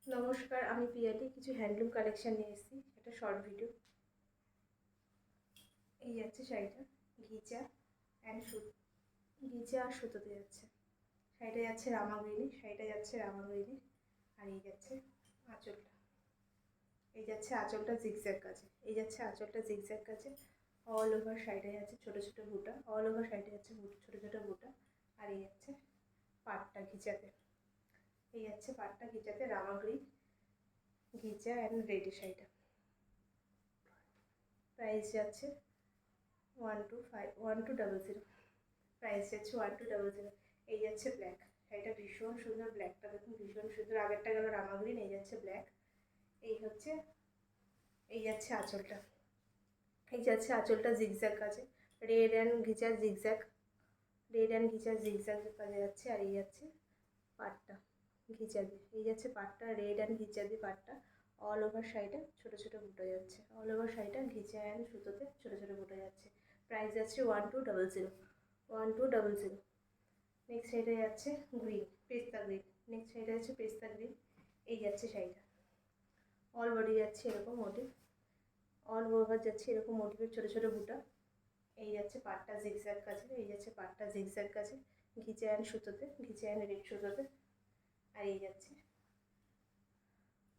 নমস্কার, আমি পিয়ালি। কিছু হ্যান্ডলুম কালেকশন নিয়ে এসেছি, একটা শর্ট ভিডিও। এই যাচ্ছে শাড়িটা, ঘিচা অ্যান্ড সুতো, ঘিচা আর সুতোতে যাচ্ছে। শাড়িটা যাচ্ছে রামাগ্রিনি, শাড়িটা যাচ্ছে রামাগ্রিনি। আর এই যাচ্ছে আঁচলটা, এই যাচ্ছে আঁচলটা জিগজ্যাগ কাজে, এই যাচ্ছে আঁচলটা জিগজ্যাগ কাজে। অল ওভার শাড়িটা যাচ্ছে ছোটো ছোটো বুটা, অল ওভার শাড়িটা যাচ্ছে ছোটো ছোটো বুটা। আর এই যাচ্ছে পাটটা ঘিচাতে, এই যাচ্ছে পাটটা ঘিচাতে রামাগ্রি ঘিচা অ্যান্ড রেডি শাড়িটা। প্রাইস যাচ্ছে 1200। প্রাইস যাচ্ছে 1200। এই যাচ্ছে ব্ল্যাক, শাড়িটা ভীষণ সুন্দর, ব্ল্যাকটা দেখুন ভীষণ সুন্দর। আগেরটা গেল রামাগ্রিন, এই যাচ্ছে ব্ল্যাক। এই হচ্ছে, এই যাচ্ছে আঁচলটা, এই যাচ্ছে আঁচলটা জিগজ্যাগ কাজে, রেড অ্যান্ড ঘিচার জিগজ্যাগ, রেড অ্যান্ড ঘিচার জিগজ্যাগ কাজে যাচ্ছে। আর এই যাচ্ছে পাটটা ঘিচা দিয়ে, এই যাচ্ছে পাটটা রেড অ্যান্ড ঘিচা দিয়ে পাটটা। অল ওভার শাড়িটা ছোটো ছোটো বুটো যাচ্ছে, অল ওভার শাড়িটা ঘিচা অ্যান্ড সুতোতে ছোটো ছোটো বুটো যাচ্ছে। প্রাইস যাচ্ছে 1200, 1200। নেক্সট শাড়িটা যাচ্ছে গ্রিন, পেস্তা গ্রিন। নেক্সট শাড়িটা যাচ্ছে পেস্তা গ্রিন। এই যাচ্ছে শাড়িটা, অল বডি যাচ্ছে এরকম মোটিভ, অল ওভার যাচ্ছে এরকম মোটিভের ছোটো ছোটো বুটা। এই যাচ্ছে পাটটা জিগজ্যাগ কাছে, এই যাচ্ছে পাটটা জিগজ্যাগ কাছে, ঘিচা অ্যান্ড সুতোতে, ঘিচা অ্যান্ড রেড সুতোতে। আর এই যাচ্ছে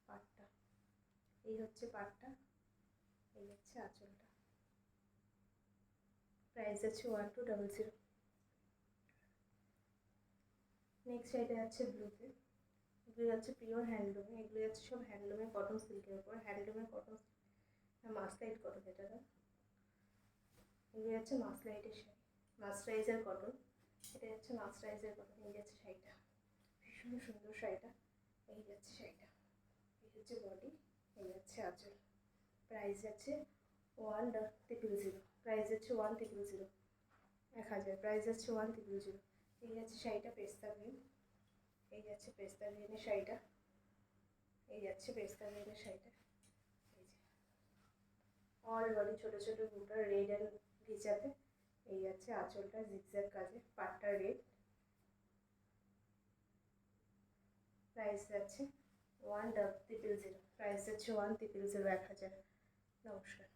পাটটা, এই হচ্ছে পাটটা, এই যাচ্ছে আঁচলটা। প্রাইস আছে 1200। নেক্সট শাড়িটা যাচ্ছে ব্লুতে, এগুলো যাচ্ছে পিওর হ্যান্ডলুমে, এগুলো যাচ্ছে সব হ্যান্ডলুমে কটন সিল্কের উপর, হ্যান্ডলুমে কটন, মাসলাইট কটন এটা। এগুলো যাচ্ছে মাসলাইটের শাড়ি, মাসরাইজার কটন, এটা যাচ্ছে মাসরাইজার কটন। এই যাচ্ছে শাড়িটা, ভীষণ সুন্দর শাড়িটা। এই যাচ্ছে শাড়িটা, এই হচ্ছে বডি, এই যাচ্ছে আঁচল। প্রাইস যাচ্ছে 1300। প্রাইস যাচ্ছে 1300, 1000। প্রাইস যাচ্ছে 1300। এই যাচ্ছে শাড়িটা পেস্তা গ্রিন, এই যাচ্ছে পেস্তা গ্রিনের শাড়িটা, এই যাচ্ছে পেস্তা গ্রিনের শাড়িটা। এই যে অল বডি ছোটো ছোটো বুটার রেড অ্যান্ড ঘিচাতে। এই যাচ্ছে আঁচলটা জিগজ্যাগ কাজে, পাটটা রেড। প্রাইস যাচ্ছে 1300। প্রাইস যাচ্ছে 1300, 1000। নমস্কার।